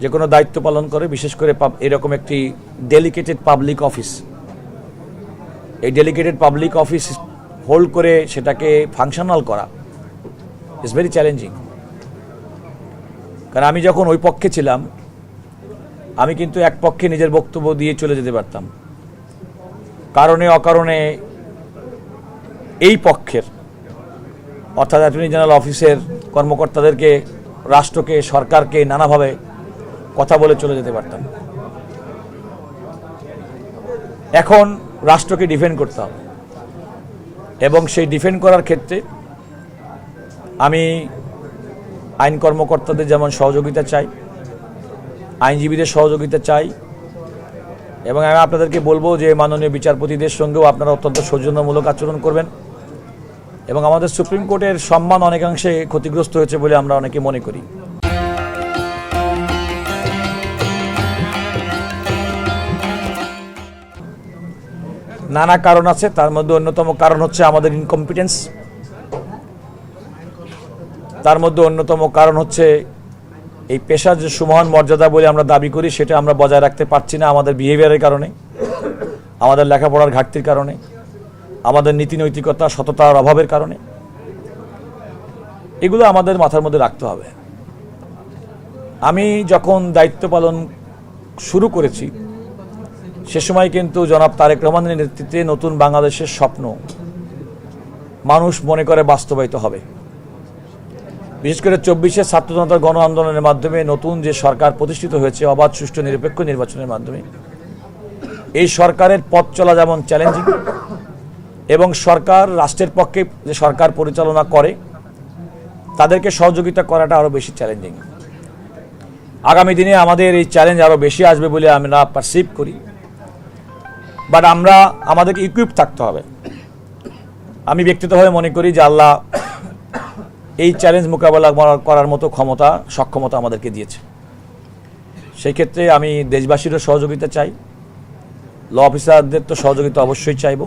যে কোনো দায়িত্ব পালন করে, বিশেষ করে এরকম একটি ডেলিকেটেড পাবলিক অফিস, এই ডেলিকেটেড পাবলিক অফিস হোল্ড করে সেটাকে ফাংশনাল করা ইজ ভেরি চ্যালেঞ্জিং। কারণ আমি যখন ওই পক্ষে ছিলাম, আমি কিন্তু এক পক্ষে নিজের বক্তব্য দিয়ে চলে যেতে পারতাম, কারণে অকারণে এই পক্ষের অর্থাৎ অ্যাটর্নি জেনারেল অফিসের কর্মকর্তাদেরকে, রাষ্ট্রকে, সরকারকে নানাভাবে কথা বলে চলে যেতে পারতাম। এখন রাষ্ট্রকে ডিফেন্ড করতে হবে এবং সেই ডিফেন্ড করার ক্ষেত্রে আমি আইন কর্মকর্তাদের যেমন সহযোগিতা চাই, আইনজীবীদের সহযোগিতা চাই, এবং আমি আপনাদেরকে বলবো যে মাননীয় বিচারপতিদের সঙ্গেও আপনারা অত্যন্ত সৌজন্যমূলক আচরণ করবেন। এবং আমাদের সুপ্রিম কোর্টের সম্মান অনেকাংশে ক্ষতিগ্রস্ত হয়েছে বলে আমরা অনেকে মনে করি। নানা কারণ আছে, তার মধ্যে অন্যতম কারণ হচ্ছে আমাদের ইনকম্পিটেন্স, তার মধ্যে অন্যতম কারণ হচ্ছে এই পেশার যে সুমহান মর্যাদা বলে আমরা দাবি করি সেটা আমরা বজায় রাখতে পারছি না আমাদের বিহেভিয়ারের কারণে, আমাদের লেখাপড়ার ঘাটতির কারণে, আমাদের নীতি নৈতিকতা সততার অভাবের কারণে। এগুলো আমাদের মাথার মধ্যে রাখতে হবে। আমি যখন দায়িত্ব পালন শুরু করেছি সে সময় কিন্তু জনাব তারেক রহমানের নেতৃত্বে নতুন বাংলাদেশের স্বপ্ন মানুষ মনে করে বাস্তবায়িত হবে। বিশেষ করে 24-এর ছাত্র জনতার গণ আন্দোলনের মাধ্যমে নতুন যে সরকার প্রতিষ্ঠিত হয়েছে অবাধ, সুষ্ঠু, নিরপেক্ষ নির্বাচনের মাধ্যমে, এই সরকারের পথ চলা যেমন চ্যালেঞ্জিং এবং সরকার, রাষ্ট্রের পক্ষে যে সরকার পরিচালনা করে তাদেরকে সহযোগিতা করাটা আরও বেশি চ্যালেঞ্জিং। আগামী দিনে আমাদের এই চ্যালেঞ্জ আরও বেশি আসবে বলে আমরা পারসিভ করি, বাট আমাদেরকে ইকুইপ থাকতে হবে। আমি ব্যক্তিগতভাবে মনে করি যে আল্লাহ এই চ্যালেঞ্জ মোকাবেলা করার মতো ক্ষমতা, সক্ষমতা আমাদেরকে দিয়েছে। সেই ক্ষেত্রে আমি দেশবাসীরও সহযোগিতা চাই, ল অফিসারদের তো সহযোগিতা অবশ্যই চাইব।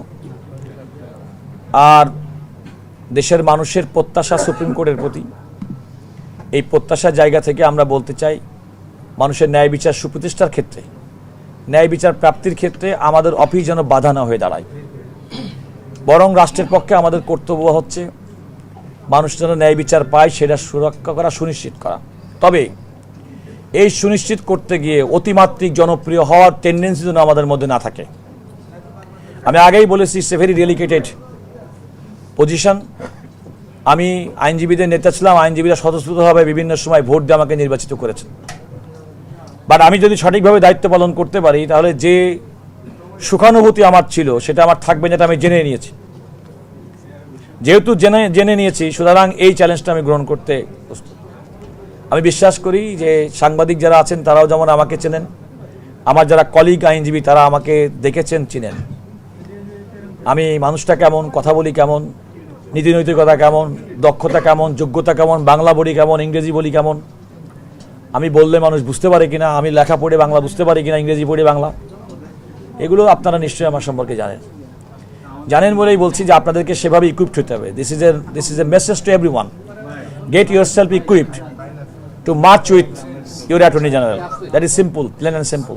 আর দেশের মানুষের প্রত্যাশা সুপ্রিম কোর্টের প্রতি, এই প্রত্যাশার জায়গা থেকে আমরা বলতে চাই মানুষের ন্যায় বিচার সুপ্রতিষ্ঠার ক্ষেত্রে, ন্যায় বিচার প্রাপ্তির ক্ষেত্রে আমাদের অফিস যেন বাধা না হয়ে দাঁড়ায়, বরং রাষ্ট্রের পক্ষে আমাদের কর্তব্য হচ্ছে মানুষ যেন ন্যায় বিচার পায় সেটা সুরক্ষা করা, সুনিশ্চিত করা। তবে এই সুনিশ্চিত করতে গিয়ে অতিমাত্রিক জনপ্রিয় হওয়ার টেন্ডেন্সি যেন আমাদের মধ্যে না থাকে। আমি আগেই বলেছি, ইটস এ ভেরি ডেলিকেটেড পজিশন। আমি আইনজীবীদের নেতা ছিলাম, আইনজীবীরা স্বতঃস্ফূর্তভাবে বিভিন্ন সময় ভোট দিয়ে আমাকে নির্বাচিত করেছেন। বাট আমি যদি সঠিকভাবে দায়িত্ব পালন করতে পারি তাহলে যে সুখানুভূতি আমার ছিল সেটা আমার থাকবে, যেটা আমি জেনে নিয়েছি। যেহেতু জেনে নিয়েছি, সুতরাং এই চ্যালেঞ্জটা আমি গ্রহণ করতে প্রস্তুত। আমি বিশ্বাস করি যে সাংবাদিক যারা আছেন তারাও যেমন আমাকে চেনেন, আমার যারা কলিগ আইনজীবী তারা আমাকে দেখেছেন, চিনেন। আমি মানুষটা কেমন, কথা বলি কেমন, নীতি নৈতিকতা কেমন, দক্ষতা কেমন, যোগ্যতা কেমন, বাংলা বলি কেমন, ইংরেজি বলি কেমন, আমি বললে মানুষ বুঝতে পারে কিনা, আমি লেখা পড়ে বাংলা বুঝতে পারি কিনা, ইংরেজি পড়ে বাংলা, এগুলো আপনারা নিশ্চয়ই আমার সম্পর্কে জানেন বলেই বলছি যে আপনাদেরকে সেভাবে ইকুইপড হতে হবে। This is a message to everyone, get yourself equipped to march with your attorney general. That is simple, plain and simple.